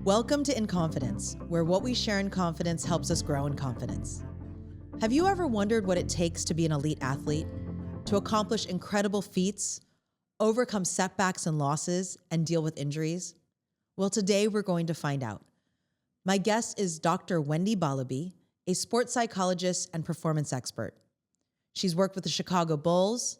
Welcome to In Confidence, where what we share in confidence helps us grow in confidence. Have you ever wondered what it takes to be an elite athlete, to accomplish incredible feats, overcome setbacks and losses, and deal with injuries? Well, today we're going to find out. My guest is Dr. Wendy Borlabi, a sports psychologist and performance expert. She's worked with the Chicago Bulls,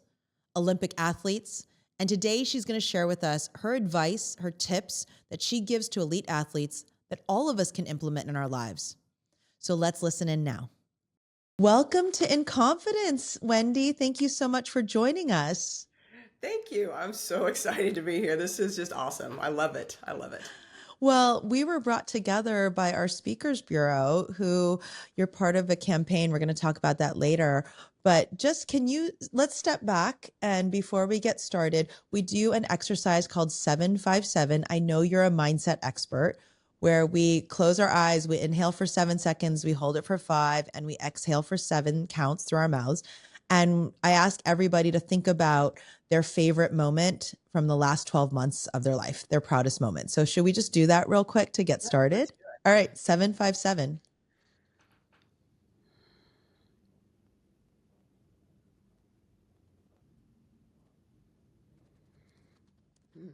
Olympic athletes, and today she's going to share with us her advice, her tips that she gives to elite athletes that all of us can implement in our lives. So let's listen in now. Welcome to In Confidence, Wendy. Thank you so much for joining us. Thank you. I'm so excited to be here. This is just awesome. I love it. Well, we were brought together by our Speakers Bureau, who you're part of a campaign. We're going to talk about that later. But just let's step back. And before we get started, we do an exercise called 757. I know you're a mindset expert, where we close our eyes, we inhale for 7 seconds, we hold it for 5, and we exhale for 7 counts through our mouths. And I ask everybody to think about their favorite moment from the last 12 months of their life, their proudest moment. So should we just do that real quick to get started? All right, 757.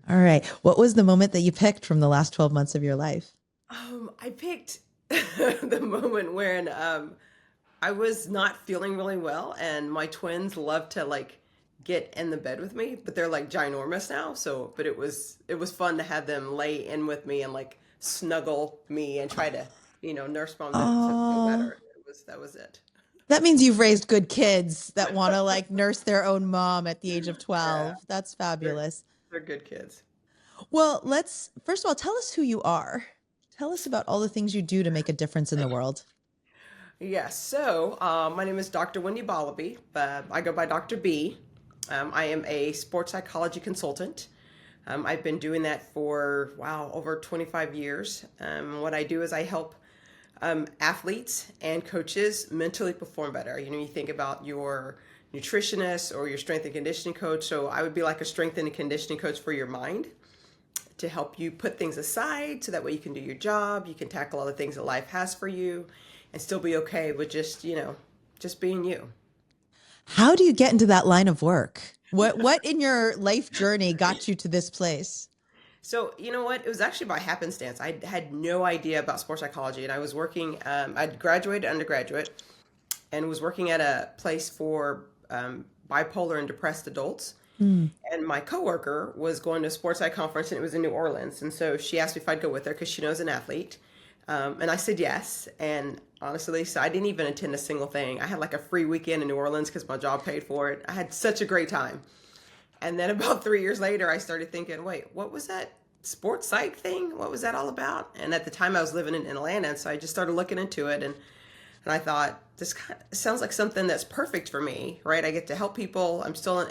All right. What was the moment that you picked from the last 12 months of your life? I picked the moment when I was not feeling really well, and my twins love to get in the bed with me, but they're ginormous now. But it was fun to have them lay in with me and snuggle me and try to nurse mom to feel better. That was it. That means you've raised good kids that want to nurse their own mom at the age of 12. Yeah. That's fabulous. They're good kids. Well, first of all, tell us who you are. Tell us about all the things you do to make a difference in the world. Yes. So my name is Dr. Wendy Borlabi. I go by Dr. B. I am a sports psychology consultant. I've been doing that for, over 25 years. What I do is I help athletes and coaches mentally perform better. You think about your nutritionist or your strength and conditioning coach. So I would be like a strength and conditioning coach for your mind, to help you put things aside so that way you can do your job, you can tackle all the things that life has for you, and still be okay with just being you. How do you get into that line of work? What in your life journey got you to this place? So, you know what? It was actually by happenstance. I had no idea about sports psychology, and I was working, I'd graduated undergraduate and was working at a place for bipolar and depressed adults. And my coworker was going to a sports psych conference, and it was in New Orleans. And so she asked me if I'd go with her because she knows an athlete. And I said yes. And honestly, so I didn't even attend a single thing. I had a free weekend in New Orleans because my job paid for it. I had such a great time. And then about 3 years later, I started thinking, wait, what was that sports psych thing? What was that all about? And at the time I was living in Atlanta. And so I just started looking into it. And I thought, this sounds like something that's perfect for me, right? I get to help people. I'm still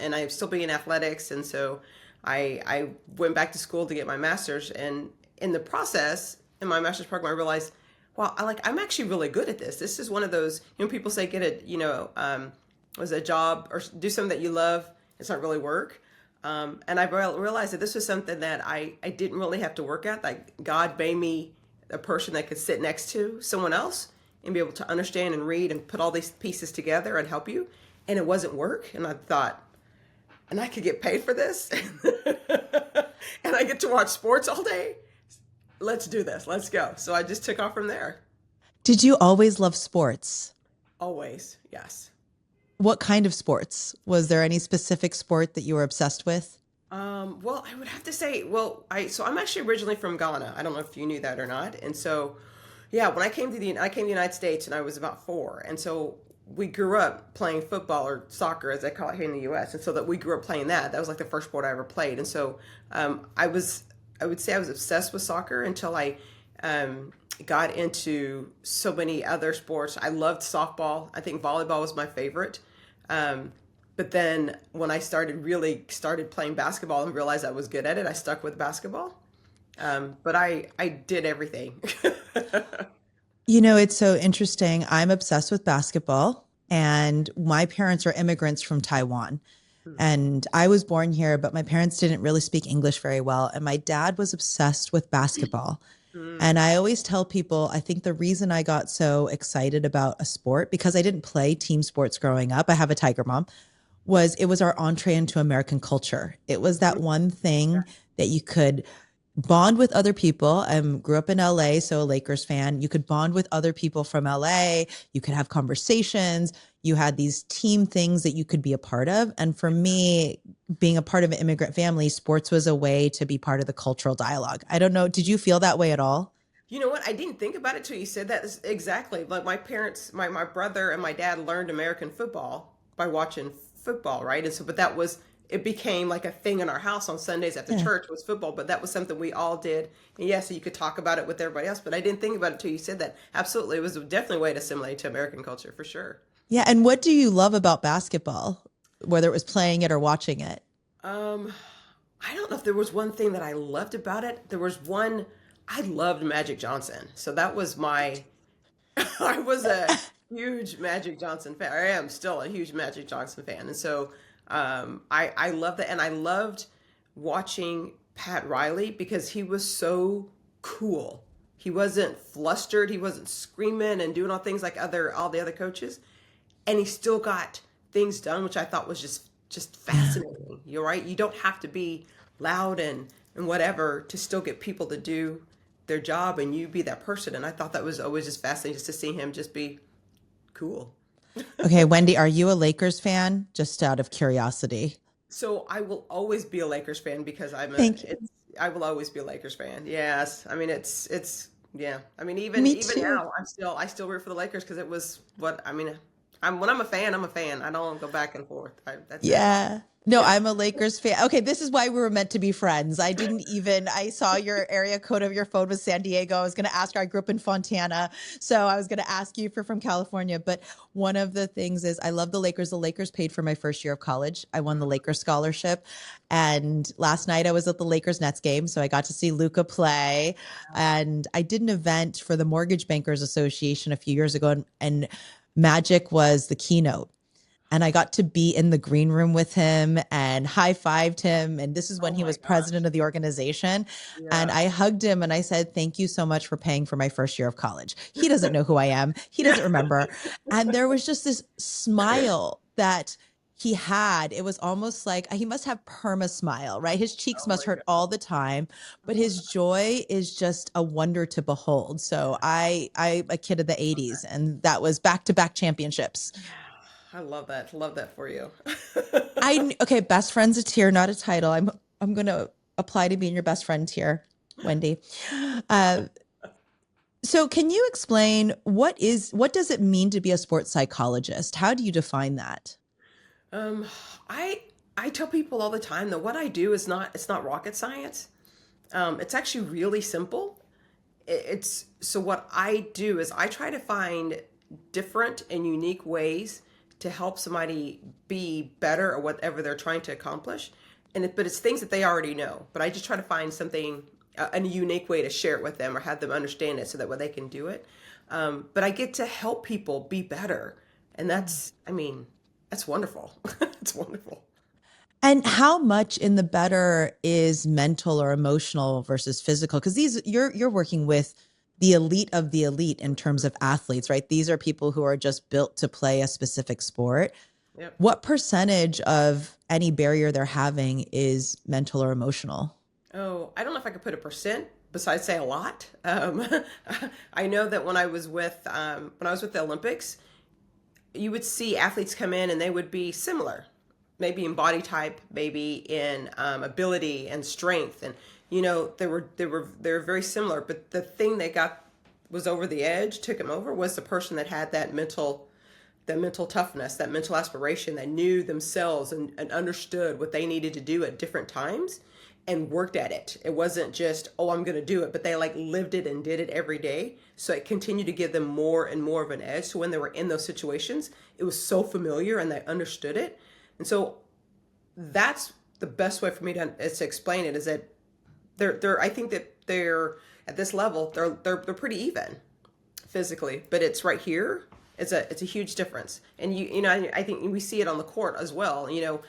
being in athletics. And so I went back to school to get my master's. And in the process, in my master's program, I realized, wow, I'm actually really good at this. This is one of those, people say get a job or do something that you love. It's not really work. And I realized that this was something that I didn't really have to work at. God made me a person that could sit next to someone else and be able to understand and read and put all these pieces together and help you. And it wasn't work. And I thought, and I could get paid for this. And I get to watch sports all day. Let's do this. Let's go. So I just took off from there. Did you always love sports? Always, yes. What kind of sports? Was there any specific sport that you were obsessed with? Well, I would have to say, I'm actually originally from Ghana. I don't know if you knew that or not. And so, yeah, when I came to the United States, and I was about 4. And so we grew up playing football, or soccer as they call it here in the US. And so that we grew up playing that. That was the first sport I ever played. And so I would say I was obsessed with soccer until I got into so many other sports. I loved softball. I think volleyball was my favorite. But then when I started playing basketball and realized I was good at it, I stuck with basketball. But I did everything. It's so interesting. I'm obsessed with basketball, and my parents are immigrants from Taiwan. And I was born here, but my parents didn't really speak English very well. And my dad was obsessed with basketball. Mm. And I always tell people, I think the reason I got so excited about a sport, because I didn't play team sports growing up, I have a Tiger mom, was it was our entree into American culture. It was that one thing that you could bond with other people. I grew up in LA, so a Lakers fan. You could bond with other people from LA. You could have conversations. You had these team things that you could be a part of. And for me, being a part of an immigrant family, sports was a way to be part of the cultural dialogue. I don't know. Did you feel that way at all? You know what? I didn't think about it till you said that. Exactly. Like my parents, my brother and my dad learned American football by watching football, right? And so, but that was, it became like a thing in our house on Sundays after Yeah. church was football, but that was something we all did. And yes, so you could talk about it with everybody else, but I didn't think about it till you said that. Absolutely. It was definitely a way to assimilate to American culture for sure. Yeah. And what do you love about basketball, whether it was playing it or watching it? Um, I don't know if there was one thing that I loved about it. There was one, I loved Magic Johnson. So that was my, I was a huge Magic Johnson fan. I am still a huge Magic Johnson fan. And so I love that. And I loved watching Pat Riley because he was so cool. He wasn't flustered. He wasn't screaming and doing all things like all the other coaches. And he still got things done, which I thought was just fascinating. You're right. You don't have to be loud and whatever to still get people to do their job and you be that person. And I thought that was always just fascinating just to see him just be cool. Okay, Wendy, are you a Lakers fan? Just out of curiosity. So I will always be a Lakers fan because Thank you. I will always be a Lakers fan. Yes. I mean yeah. I mean Me even too. now I still root for the Lakers because it was what I mean when I'm a fan, I'm a fan. I don't go back and forth. That's it. Yeah. No, I'm a Lakers fan. Okay, this is why we were meant to be friends. I saw your area code of your phone was San Diego. I was going to ask her, I grew up in Fontana. So I was going to ask you if you're from California. But one of the things is I love the Lakers. The Lakers paid for my first year of college. I won the Lakers scholarship. And last night I was at the Lakers Nets game. So I got to see Luca play. And I did an event for the Mortgage Bankers Association a few years ago. And Magic was the keynote. And I got to be in the green room with him and high fived him. And this is when Oh he my was gosh. president of the organization. And Yeah. I hugged him and I said, thank you so much for paying for my first year of college. He doesn't know who I am, he Yeah. doesn't remember. And there was just this smile that he had. It was almost like he must have perma smile, right? His cheeks Oh must my hurt all the time, but his joy is just a wonder to behold. So I a kid of the 80s, and that was back to back championships. Yeah. I love that. Love that for you. Okay, best friend's a tier, not a title. I'm gonna apply to being your best friend tier, Wendy. Uh, so can you explain what does it mean to be a sports psychologist? How do you define that? Um, I I tell people all the time that what I do is it's not rocket science. It's actually really simple. It's so what I do is I try to find different and unique ways to help somebody be better at whatever they're trying to accomplish. But it's things that they already know. But I just try to find something a unique way to share it with them or have them understand it so that way they can do it. But I get to help people be better, and I mean, that's wonderful. It's wonderful. And how much in the better is mental or emotional versus physical? Because these you're working with the elite of the elite in terms of athletes, right? These are people who are just built to play a specific sport. Yep. What percentage of any barrier they're having is mental or emotional? Oh, I don't know if I could put a percent. Besides, say a lot. I know that when I was with the Olympics, you would see athletes come in and they would be similar, maybe in body type, maybe in ability and strength, and they were very similar. But the thing that got was over the edge, took him over, was the person that had that mental toughness, that mental aspiration, that knew themselves and understood what they needed to do at different times and worked at it. It wasn't just, oh, I'm going to do it, but they like lived it and did it every day. So it continued to give them more and more of an edge. So when they were in those situations, it was so familiar and they understood it. And so that's the best way for me to is to explain it is that I think that they're at this level, they're pretty even physically, but it's right here. It's a huge difference. And I think we see it on the court as well. You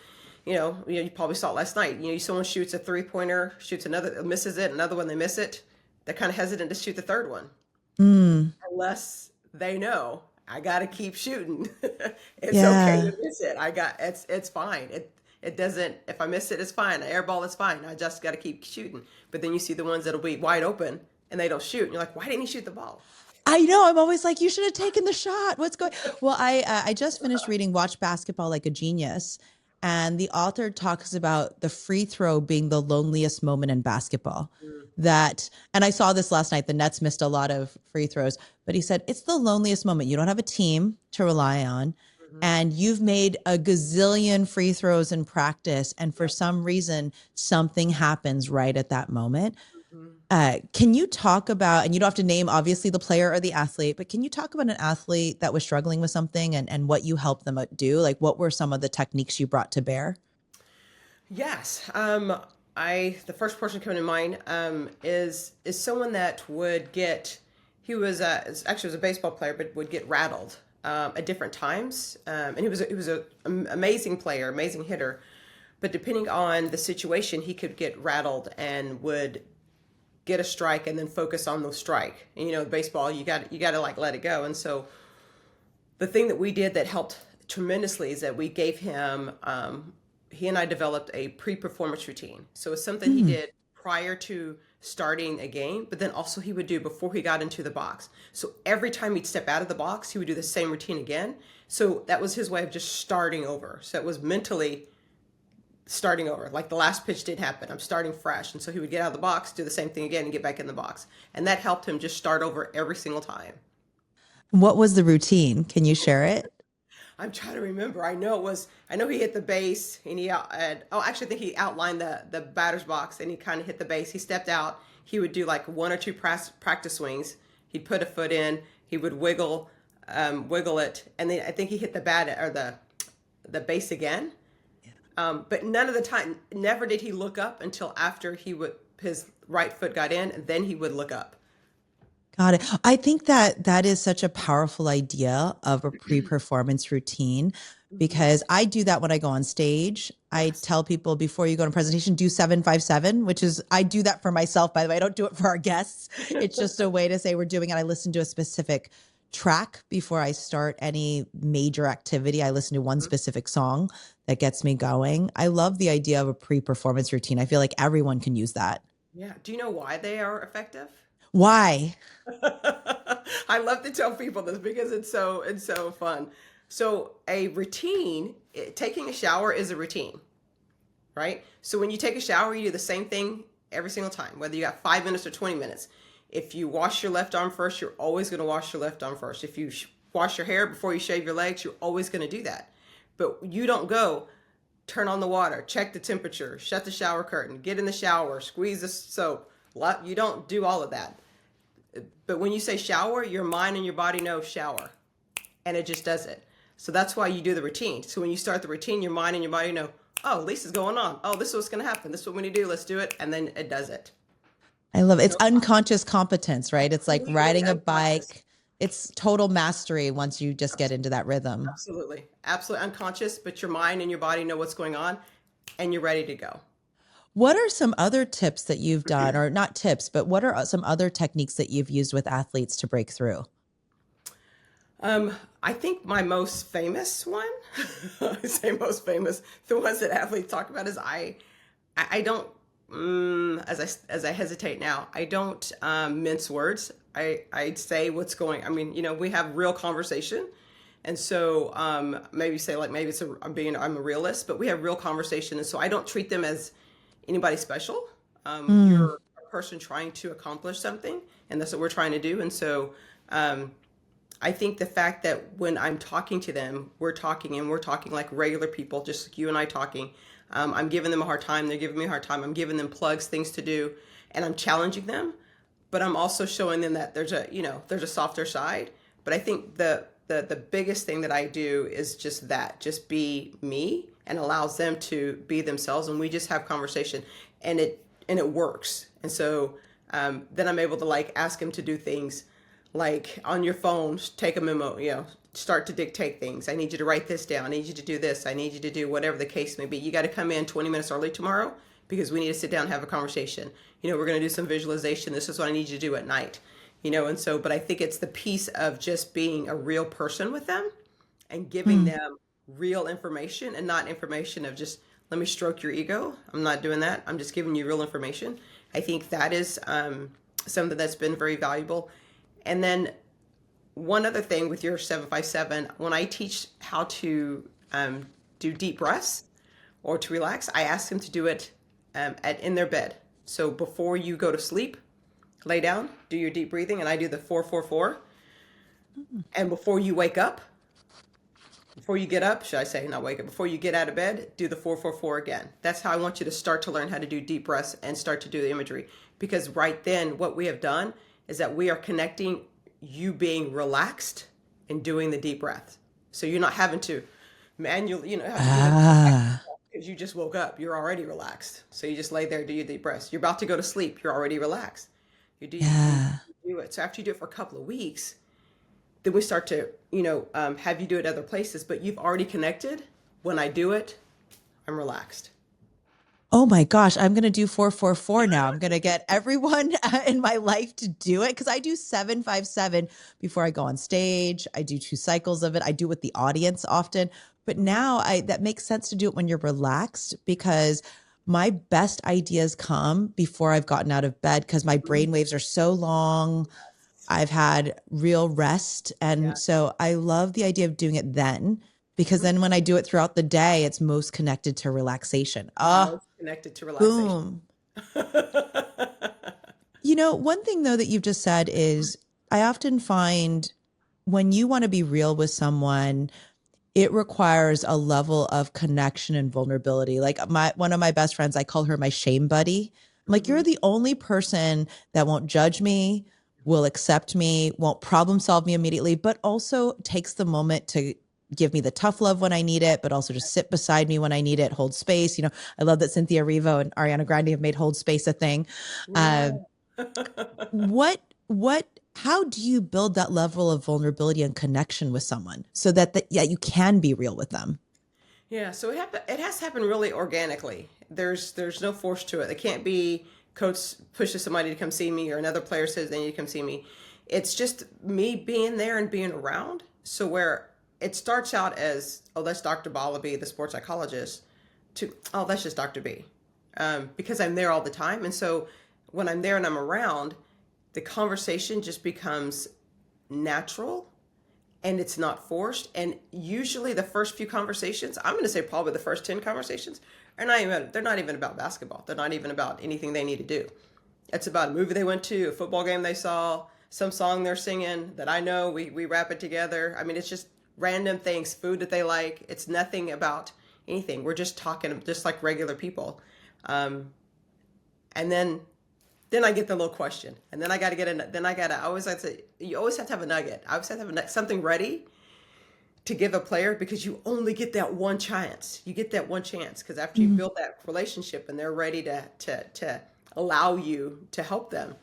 probably saw it last night. Someone shoots a 3-pointer, shoots another, misses it, another one they miss it. they're kind of hesitant to shoot the third one Mm, unless they know I got to keep shooting. It's okay yeah. to miss it. It's fine. It doesn't, if I miss it, it's fine. An air ball is fine. I just got to keep shooting. But then you see the ones that'll be wide open and they don't shoot. And you're like, why didn't you shoot the ball? I know. I'm always like, you should have taken the shot. What's going? Well, I just finished reading Watch Basketball Like a Genius, and the author talks about the free throw being the loneliest moment in basketball. That, and I saw this last night. The Nets missed a lot of free throws, but he said it's the loneliest moment. You don't have a team to rely on, Mm-hmm. and you've made a gazillion free throws in practice, and for Yep. some reason, something happens right at that moment. Mm-hmm. Can you talk about, and you don't have to name obviously the player or the athlete, but can you talk about an athlete that was struggling with something and what you helped them do? Like, what were some of the techniques you brought to bear? Yes. The first person coming to mind is someone that would get. He was actually was a baseball player, but would get rattled at different times. And he was a amazing player, amazing hitter. But depending on the situation, he could get rattled and would get a strike and then focus on the strike. And baseball, you got to like let it go. And so the thing that we did that helped tremendously is that we gave him he and I developed a pre-performance routine. So it's something he Mm, did prior to starting a game, but then also he would do before he got into the box. So every time he'd step out of the box, he would do the same routine again. So that was his way of just starting over. So it was mentally starting over. Like the last pitch did happen. I'm starting fresh. And so he would get out of the box, do the same thing again, and get back in the box. And that helped him just start over every single time. what was the routine? Can you share it? I'm trying to remember. I know he hit the base and actually I think he outlined the batter's box and he kind of hit the base. He stepped out. He would do like one or two practice swings. He'd put a foot in. He would wiggle it. And then I think he hit the bat or the base again. But none of the time, never did he look up until after his right foot got in, and then he would look up. Got it. I think that that is such a powerful idea of a pre-performance routine Mhm. because I do that when I go on stage. I Yes. tell people before you go to presentation, do 757, which is, I do that for myself, by the way. I don't do it for our guests. It's just a way to say we're doing it. I listen to a specific track before I start any major activity. I listen to one specific song that gets me going. I love the idea of a pre-performance routine. I feel like everyone can use that. Yeah. Do you know why they are effective? Why? I love to tell people this because it's so fun. So a routine, taking a shower is a routine, right? So when you take a shower, you do the same thing every single time, whether you got 5 minutes or 20 minutes. If you wash your left arm first, you're always going to wash your left arm first. If you wash your hair before you shave your legs, you're always going to do that. But you don't go turn on the water, check the temperature, shut the shower curtain, get in the shower, squeeze the soap. You don't do all of that. But when you say shower, your mind and your body know shower, and it just does it. So that's why you do the routine. So when you start the routine, your mind and your body know, oh, Lisa's going on. Oh, this is what's going to happen. This is what we need to do. Let's do it. And then it does it. I love it. It's No, unconscious competence, right? It's like completely riding a unconscious. bike. It's total mastery once you just get into that rhythm. Absolutely. Absolutely unconscious, but your mind and your body know what's going on and you're ready to go. What are some other tips that you've done, or not tips, but what are some other techniques that you've used with athletes to break through? I think my most famous one, I say most famous, the ones that athletes talk about is I don't, as I hesitate now, I don't mince words. I say what's going. I mean, we have real conversation, and so maybe say like maybe I'm a realist, but we have real conversation, and so I don't treat them as anybody special. Mm, You're a person trying to accomplish something, and that's what we're trying to do, and so. I think the fact that when I'm talking to them, we're talking and we're talking like regular people, just like you and I talking. I'm giving them a hard time. They're giving me a hard time. I'm giving them plugs, things to do, and I'm challenging them. But I'm also showing them that there's a softer side. But I think the biggest thing that I do is just that, just be me, and allows them to be themselves, and we just have conversation, and it works. And so then I'm able to like ask them to do things like on your phone, take a memo, start to dictate things. I need you to write this down. I need you to do this. I need you to do whatever the case may be. You got to come in 20 minutes early tomorrow because we need to sit down and have a conversation. We're going to do some visualization. This is what I need you to do at night. And so, but I think it's the piece of just being a real person with them and giving Mm. them real information, and not information of just, let me stroke your ego. I'm not doing that. I'm just giving you real information. I think that is something that's been very valuable. And then one other thing with your 757, when I teach how to do deep breaths or to relax, I ask them to do it in their bed. So before you go to sleep, lay down, do your deep breathing, and I do the 4-4-4. And before you wake up, before you get up, should I say, not wake up, before you get out of bed, do the 4-4-4 again. That's how I want you to start to learn how to do deep breaths and start to do the imagery. Because right then, what we have done is that we are connecting you being relaxed and doing the deep breaths. So you're not having to manually, have to do them Ah, because you just woke up. You're already relaxed. So you just lay there, do your deep breaths. You're about to go to sleep. You're already relaxed. You yeah. do it. So after you do it for a couple of weeks, then we start to, have you do it other places, but you've already connected. When I do it, I'm relaxed. Oh my gosh, I'm going to do 444 now. I'm going to get everyone in my life to do it because I do 757 before I go on stage. I do 2 cycles of it. I do it with the audience often. But now that makes sense to do it when you're relaxed because my best ideas come before I've gotten out of bed because my brain waves are so long. I've had real rest. Yeah. And so I love the idea of doing it then because then when I do it throughout the day, it's most connected to relaxation. Now Ah, it's connected to relaxation. boom. One thing though that you've just said is I often find when you want to be real with someone, it requires a level of connection and vulnerability. Like one of my best friends, I call her my shame buddy. I'm like, Hmm. you're the only person that won't judge me, will accept me, won't problem solve me immediately, but also takes the moment to give me the tough love when I need it, but also just sit beside me when I need it, hold space. I love that Cynthia Erivo and Ariana Grande have made hold space a thing. Yeah. Uh, what how do you build that level of vulnerability and connection with someone so that yeah, you can be real with them? Yeah, so it has to happen really organically. There's no force to it. It can't be coach pushes somebody to come see me or another player says they need to come see me. It's just me being there and being around. So where it starts out as, oh, that's Dr. Borlabi, the sports psychologist, to, oh, that's just Dr. B. Because I'm there all the time. And so when I'm there and I'm around, the conversation just becomes natural and it's not forced. And usually the first few conversations, I'm going to say probably the first 10 conversations they're not even about basketball. They're not even about anything they need to do. It's about a movie they went to, a football game they saw, some song they're singing that I know, we rap it together. I mean, it's just random things, food that they like. It's nothing about anything. We're just talking just like regular people. And then I get the little question, and then I got to get a. Then I always like to say, you always have to have a nugget. I always have to have something ready to give a player because you only get that one chance. You get that one chance because after you Mm. build that relationship and they're ready to allow you to help them,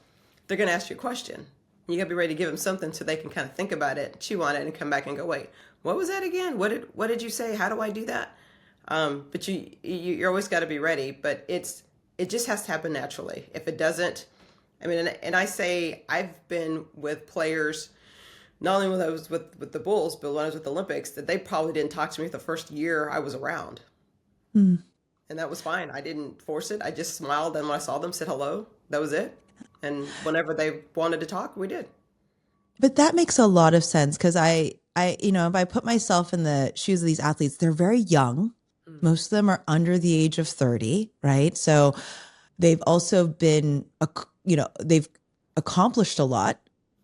they're going to ask you a question. You got to be ready to give them something so they can kind of think about it, chew on it, and come back and go, wait, what was that again? What did you say? How do I do that? But you're always got to be ready. But it just has to happen naturally. If it doesn't, I mean, and I say I've been with players, not only when I was with the Bulls, but when I was with the Olympics, that they probably didn't talk to me the first year I was around. Mm. And that was fine. I didn't force it. I just smiled. And when I saw them, said hello. That was it. And whenever they wanted to talk, we did. But that makes a lot of sense because if I put myself in the shoes of these athletes, they're very young. Mm. Most of them are under the age of 30, right? So they've also they've accomplished a lot.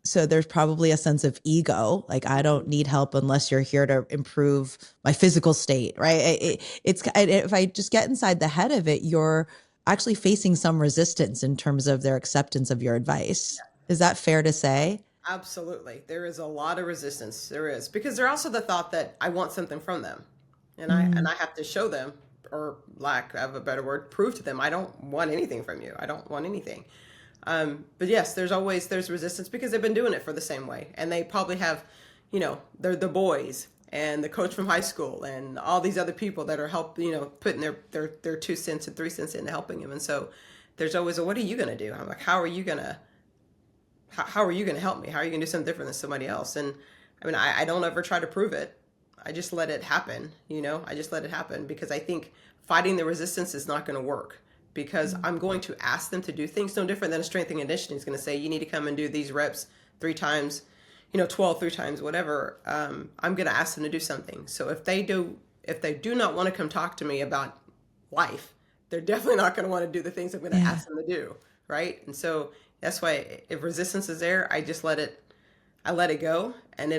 So there's probably a sense of ego. Like, I don't need help unless you're here to improve my physical state, right? If I just get inside the head of it, you're actually facing some resistance in terms of their acceptance of your advice. Is that fair to say? Absolutely. There is a lot of resistance. There is. Because they're also the thought that I want something from them. And Mm. I have to show them, or lack of a better word, prove to them I don't want anything from you. I don't want anything. But yes, there's resistance because they've been doing it for the same way. And they probably have, they're the boys and the coach from high school and all these other people that are putting their 2 cents and 3 cents into helping him. And so there's always what are you going to do? I'm like, how are you going to help me? How are you going to do something different than somebody else? And I mean, I don't ever try to prove it. I just let it happen. I just let it happen because I think fighting the resistance is not going to work, because I'm going to ask them to do things no different than a strength and conditioning is going to say, you need to come and do these reps 3 times, 12, 3 times, whatever. I'm going to ask them to do something. So if they do not want to come talk to me about life, they're definitely not going to want to do the things I'm going to ask them to do. Right. And so that's why if resistance is there, I just let it go, and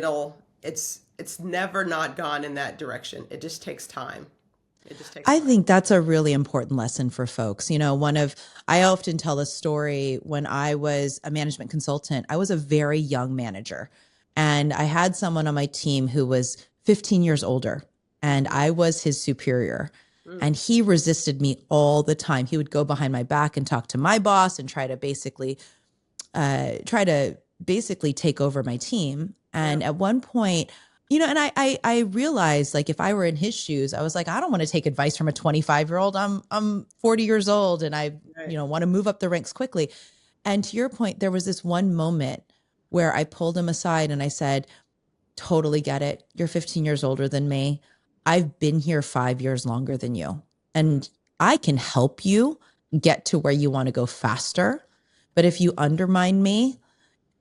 it's never not gone in that direction. It just takes time. I think that's a really important lesson for folks. I often tell the story when I was a management consultant, I was a very young manager, and I had someone on my team who was 15 years older, and I was his superior. And he resisted me all the time. He would go behind my back and talk to my boss and try to basically take over my team. And at one point, and I realized, like, if I were in his shoes, I was like, I don't want to take advice from a 25-year-old. I'm 40 years old, and I want to move up the ranks quickly. And to your point, there was this one moment where I pulled him aside and I said, totally get it. You're 15 years older than me. I've been here 5 years longer than you, and I can help you get to where you want to go faster. But if you undermine me,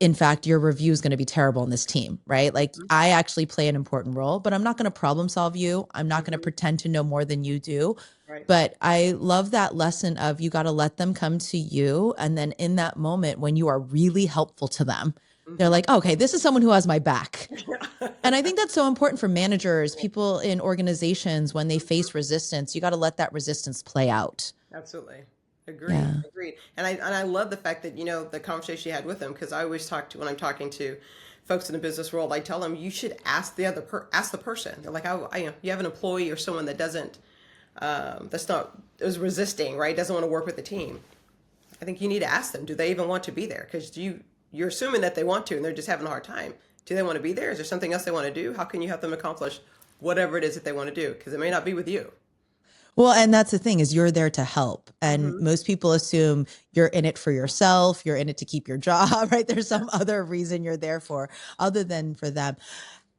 in fact, your review is going to be terrible on this team, right? Like, I actually play an important role, but I'm not going to problem solve you. I'm not going to pretend to know more than you do. Right. But I love that lesson of, you got to let them come to you. And then in that moment, when you are really helpful to them, they're like, okay, this is someone who has my back. And I think that's so important for managers, people in organizations, when they face resistance, you got to let that resistance play out. Absolutely. Agreed. And I love the fact that, the conversation you had with them, because I always when I'm talking to folks in the business world, I tell them, you should ask ask the person. They're like, you have an employee or someone that doesn't, is resisting, right? Doesn't want to work with the team. I think you need to ask them, do they even want to be there? Because you're assuming that they want to, and they're just having a hard time. Do they want to be there? Is there something else they want to do? How can you help them accomplish whatever it is that they want to do? Because it may not be with you. Well, and that's the thing, is you're there to help. And most people assume you're in it for yourself. You're in it to keep your job, right? There's some other reason you're there for, other than for them.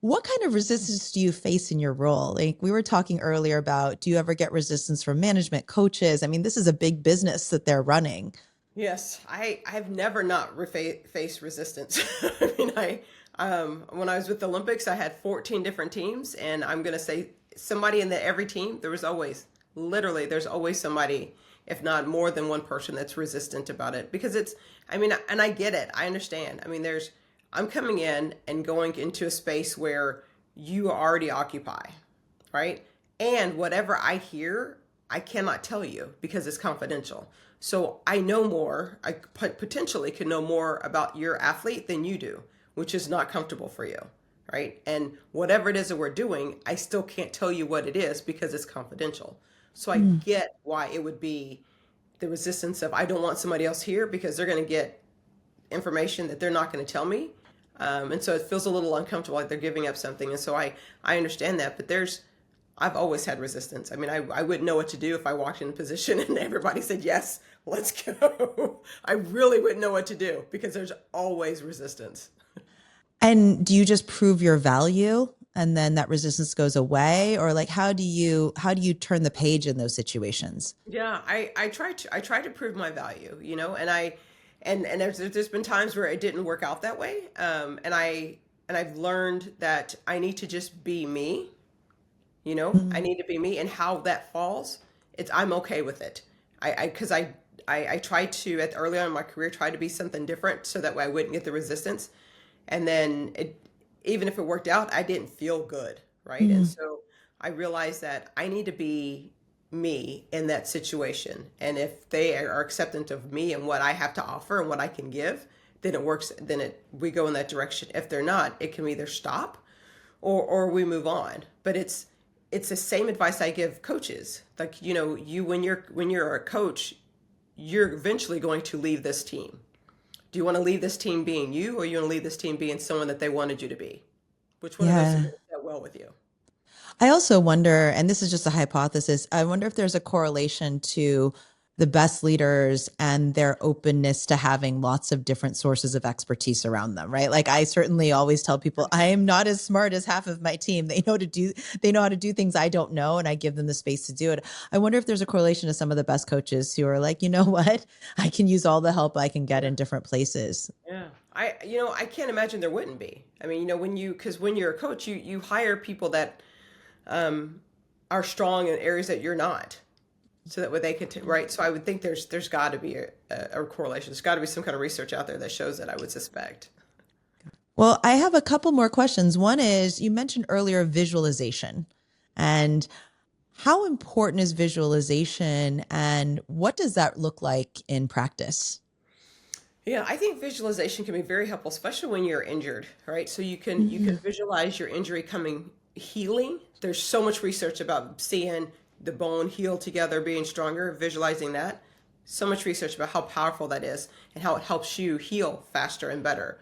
What kind of resistance do you face in your role? Like, we were talking earlier about, do you ever get resistance from management, coaches? I mean, this is a big business that they're running. Yes, I've never not faced resistance. When I was with the Olympics, I had 14 different teams, and I'm going to say somebody in every team, there's always somebody, if not more than one person, that's resistant about it, because and I get it. I understand. I mean, I'm coming in and going into a space where you already occupy, right? And whatever I hear, I cannot tell you because it's confidential. So I know more, I potentially can know more about your athlete than you do, which is not comfortable for you, right? And whatever it is that we're doing, I still can't tell you what it is because it's confidential. So I get why it would be the resistance of, I don't want somebody else here because they're going to get information that they're not going to tell me. And so it feels a little uncomfortable, like they're giving up something. And so I understand that, but I've always had resistance. I mean, I wouldn't know what to do if I walked in a position and everybody said, yes, let's go. I really wouldn't know what to do because there's always resistance. And do you just prove your value and then that resistance goes away? Or like, how do you turn the page in those situations? Yeah, I try to prove my value, and there's been times where it didn't work out that way. And I've learned that I need to just be me. I need to be me, and how that falls, I'm okay with it. Because I tried to, early on in my career, try to be something different so that way I wouldn't get the resistance. And then even if it worked out, I didn't feel good, right? And so I realized that I need to be me in that situation. And if they are acceptant of me and what I have to offer and what I can give, then it works. Then we go in that direction. If they're not, it can either stop or we move on. But it's the same advice I give coaches. Like, when you're a coach, you're eventually going to leave this team. Do you want to leave this team being you, or you want to leave this team being someone that they wanted you to be? Which one of those is going to fit well with you? I also wonder, and this is just a hypothesis, I wonder if there's a correlation to the best leaders and their openness to having lots of different sources of expertise around them, right? Like I certainly always tell people I am not as smart as half of my team. They know how to do things I don't know, and I give them the space to do it. I wonder if there's a correlation to some of the best coaches who are like, you know what? I can use all the help I can get in different places. Yeah. I can't imagine there wouldn't be. I mean, because when you're a coach, you hire people that are strong in areas that you're not, so that way they can, right? So I would think there's got to be a correlation. There's got to be some kind of research out there that shows that, I would suspect. Well, I have a couple more questions. One is you mentioned earlier visualization, and how important is visualization and what does that look like in practice? Yeah, I think visualization can be very helpful, especially when you're injured, right? So you can visualize your injury coming healing. There's so much research about seeing the bone heal together, being stronger, visualizing that. So much research about how powerful that is and how it helps you heal faster and better.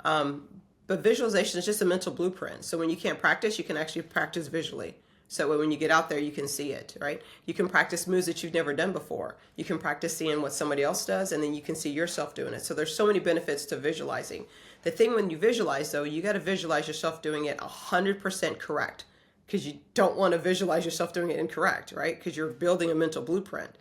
But visualization is just a mental blueprint. So when you can't practice, you can actually practice visually. So when you get out there, you can see it, right? You can practice moves that you've never done before. You can practice seeing what somebody else does, and then you can see yourself doing it. So there's so many benefits to visualizing. The thing when you visualize, though, you got to visualize yourself doing it 100% correct, because you don't want to visualize yourself doing it incorrect, right? Because you're building a mental blueprint.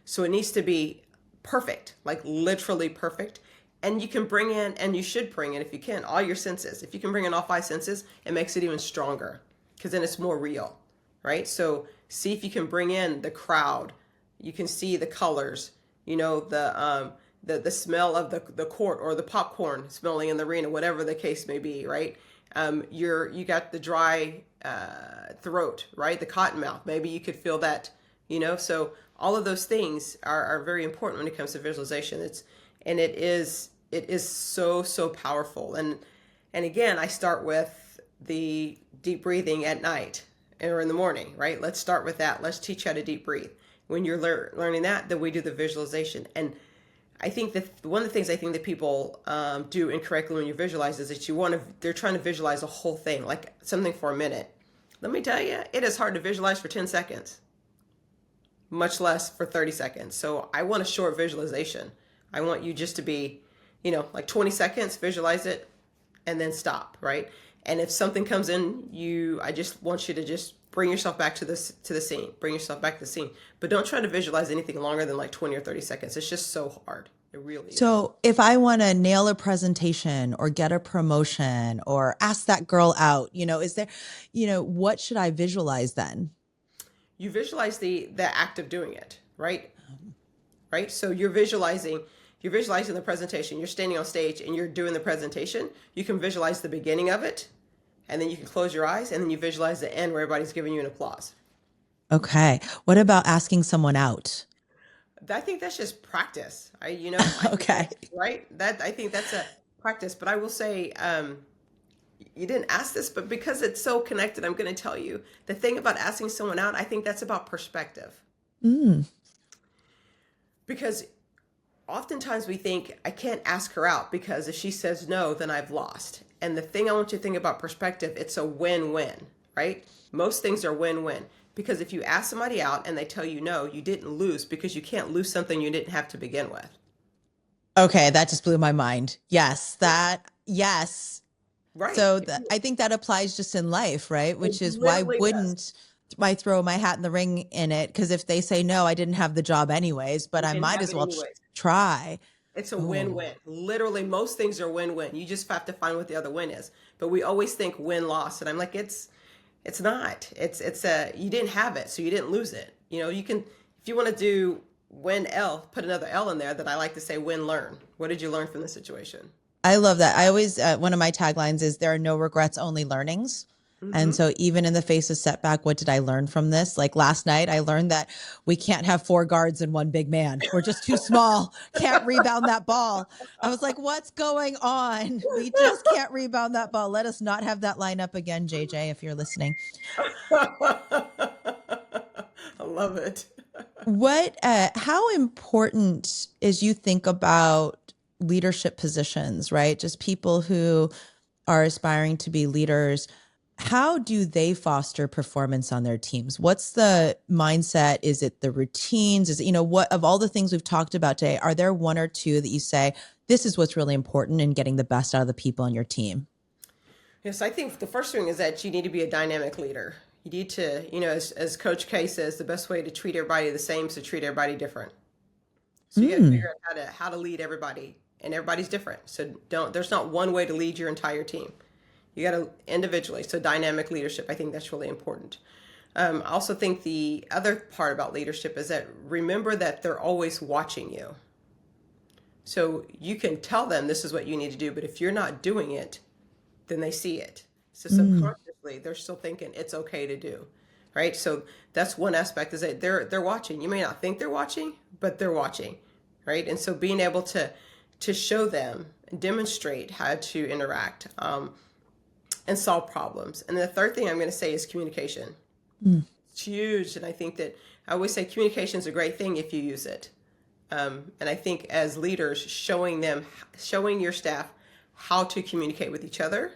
So it needs to be perfect, like literally perfect. And you can bring in, and you should bring in, if you can, all your senses. If you can bring in all five senses, it makes it even stronger, because then it's more real, right? So see if you can bring in the crowd. You can see the colors, the smell of the court, or the popcorn smelling in the arena, whatever the case may be, right? You got the dry throat, right? The cotton mouth. Maybe you could feel that, So all of those things are very important when it comes to visualization. It is so powerful. And again, I start with the deep breathing at night or in the morning, right? Let's start with that. Let's teach how to deep breathe. When you're learning that, then we do the visualization. And I think that one of the things I think that people do incorrectly when you visualize is that they're trying to visualize a whole thing, like something for a minute. Let me tell you, it is hard to visualize for 10 seconds, much less for 30 seconds. So I want a short visualization. I want you just to be, like 20 seconds, visualize it, and then stop, right? And if something comes in, I just want you to just bring yourself back to the scene. Bring yourself back to the scene. But don't try to visualize anything longer than like 20 or 30 seconds. It's just so hard. It really is. So if I want to nail a presentation or get a promotion or ask that girl out, is there, what should I visualize then? You visualize the act of doing it, right? Right? So you're visualizing the presentation. You're standing on stage and you're doing the presentation. You can visualize the beginning of it, and then you can close your eyes, and then you visualize the end where everybody's giving you an applause. Okay. What about asking someone out? I think that's just practice. Okay. Right? I think that's a practice. But I will say, you didn't ask this, but because it's so connected, I'm going to tell you the thing about asking someone out. I think that's about perspective. Because oftentimes we think, I can't ask her out because if she says no, then I've lost. And the thing I want you to think about perspective, it's a win-win, right? Most things are win-win. Because if you ask somebody out and they tell you no, you didn't lose, because you can't lose something you didn't have to begin with. Okay, that just blew my mind. Yes. Right. So I think that applies just in life, right? Which is why wouldn't I throw my hat in the ring in it? Because if they say no, I didn't have the job anyways, but I might as well try. It's a win-win. Literally, most things are win-win. You just have to find what the other win is. But we always think win-loss, and I'm like, it's not. You didn't have it, so you didn't lose it. You can, if you want to do win-L, put another L in there. That I like to say win-learn. What did you learn from the situation? I love that. I always, one of my taglines is there are no regrets, only learnings. And so even in the face of setback, what did I learn from this? Like last night, I learned that we can't have 4 guards and 1 big man. We're just too small. Can't rebound that ball. I was like, what's going on? We just can't rebound that ball. Let us not have that lineup again, JJ, if you're listening. I love it. How important is you think about leadership positions, right? Just people who are aspiring to be leaders. How do they foster performance on their teams? What's the mindset? Is it the routines? Is it, what of all the things we've talked about today, are there one or two that you say, this is what's really important in getting the best out of the people on your team? Yes, I think the first thing is that you need to be a dynamic leader. You need to, as Coach K says, the best way to treat everybody the same is to treat everybody different. So you got to figure out how to lead everybody, and everybody's different. So there's not one way to lead your entire team. You got to individually. So dynamic leadership, I think that's really important. I also think the other part about leadership is that remember that they're always watching you. So you can tell them this is what you need to do, but if you're not doing it, then they see it. So subconsciously, they're still thinking it's okay to do, right? So that's one aspect, is that they're watching. You may not think they're watching, but they're watching, right? And so being able to show them and demonstrate how to interact and solve problems. And the third thing I'm going to say is communication. It's huge, and I think that I always say communication is a great thing if you use it. And I think as leaders, showing your staff how to communicate with each other,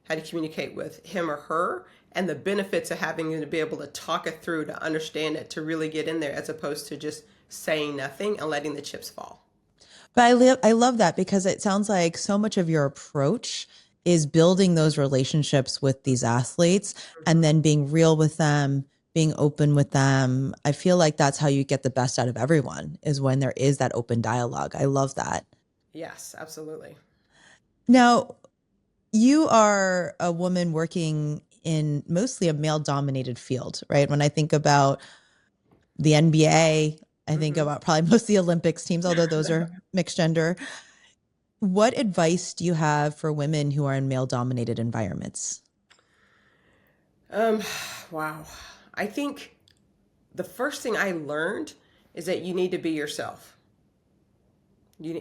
how to communicate with him or her, and the benefits of having them to be able to talk it through, to understand it, to really get in there, as opposed to just saying nothing and letting the chips fall. But I love that, because it sounds like so much of your approach is building those relationships with these athletes and then being real with them, being open with them. I feel like that's how you get the best out of everyone, is when there is that open dialogue. I love that. Yes, absolutely. Now, you are a woman working in mostly a male-dominated field, right? When I think about the NBA, I think about probably most of the Olympics teams, although those are mixed gender. What advice do you have for women who are in male-dominated environments? Wow. I think the first thing I learned is that you need to be yourself.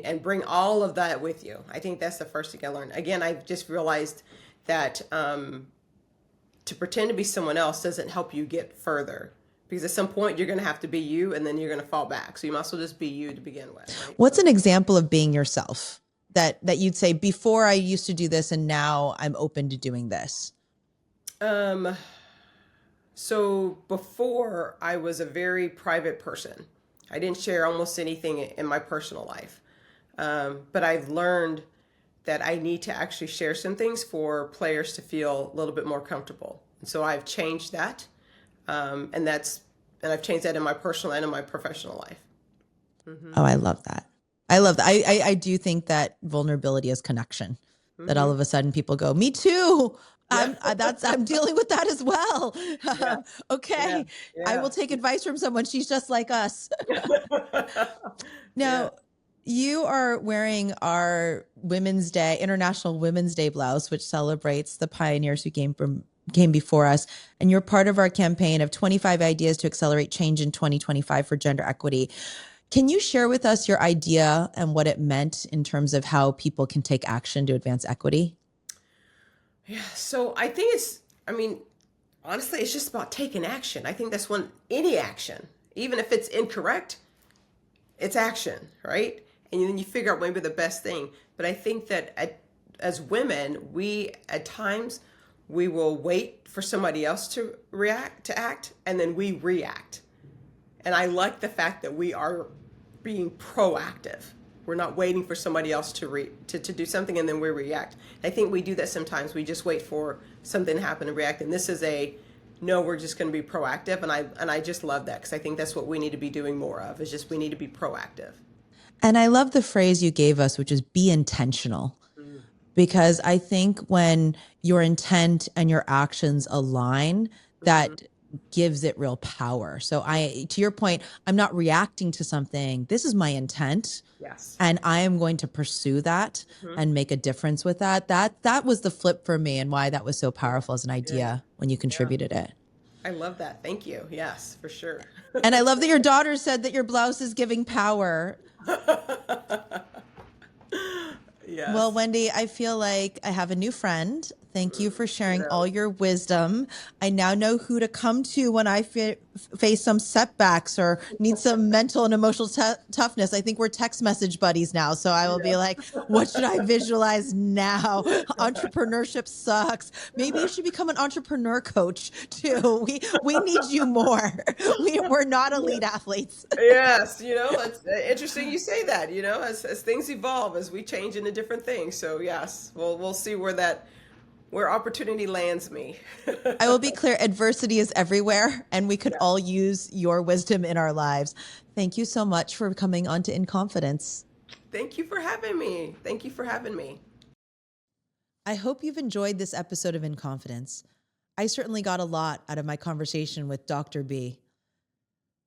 And bring all of that with you. I think that's the first thing I learned. Again, I've just realized that to pretend to be someone else doesn't help you get further, because at some point you're going to have to be you, and then you're going to fall back. So you might as well just be you to begin with. Right? What's an example of being yourself that you'd say, before I used to do this and now I'm open to doing this? So before, I was a very private person. I didn't share almost anything in my personal life. But I've learned that I need to actually share some things for players to feel a little bit more comfortable. And so I've changed that. And I've changed that in my personal and in my professional life. Oh, I love that. I love that. I do think that vulnerability is connection, that all of a sudden people go, me too. Yeah. I'm dealing with that as well. Yeah. Okay. Yeah. I will take advice from someone. She's just like us. Now, you are wearing our Women's Day, International Women's Day blouse, which celebrates the pioneers who came before us. And you're part of our campaign of 25 ideas to accelerate change in 2025 for gender equity. Can you share with us your idea and what it meant in terms of how people can take action to advance equity? Yeah. So I think honestly, it's just about taking action. I think that's any action, even if it's incorrect, it's action, right? And then you figure out maybe the best thing. But I think that as women, at times we will wait for somebody else to act, and then we react. And I like the fact that we are being proactive. We're not waiting for somebody else to do something and then we react. I think we do that sometimes. We just wait for something to happen and react. And this is no, we're just going to be proactive. And I just love that, because I think that's what we need to be doing more of, is just we need to be proactive. And I love the phrase you gave us, which is be intentional. Because I think when your intent and your actions align, that gives it real power. So to your point, I'm not reacting to something. This is my intent. Yes. And I am going to pursue that and make a difference with that. That was the flip for me, and why that was so powerful as an idea when you contributed it. I love that. Thank you. Yes, for sure. And I love that your daughter said that your blouse is giving power. Yes. Well, Wendy, I feel like I have a new friend Thank you for You sharing all know, your wisdom. I now know who to come to when I face some setbacks or need some mental and emotional toughness. I think we're text message buddies now. So I will be like, what should I visualize now? Entrepreneurship sucks. Maybe you should become an entrepreneur coach too. We need you more. We're not elite athletes. yes, it's interesting you say that, as things evolve, as we change into different things. So yes, we'll see where opportunity lands me. I will be clear, adversity is everywhere, and we could Yeah. all use your wisdom in our lives. Thank you so much for coming on to In Confidence. Thank you for having me. Thank you for having me. I hope you've enjoyed this episode of In Confidence. I certainly got a lot out of my conversation with Dr. B.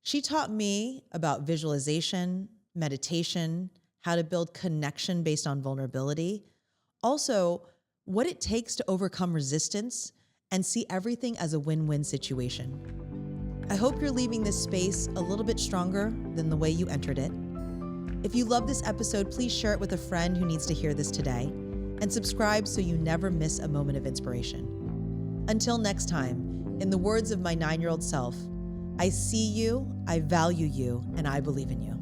She taught me about visualization, meditation, how to build connection based on vulnerability, also what it takes to overcome resistance and see everything as a win-win situation. I hope you're leaving this space a little bit stronger than the way you entered it. If you love this episode, please share it with a friend who needs to hear this today, and subscribe so you never miss a moment of inspiration. Until next time, in the words of my 9-year-old self, I see you, I value you, and I believe in you.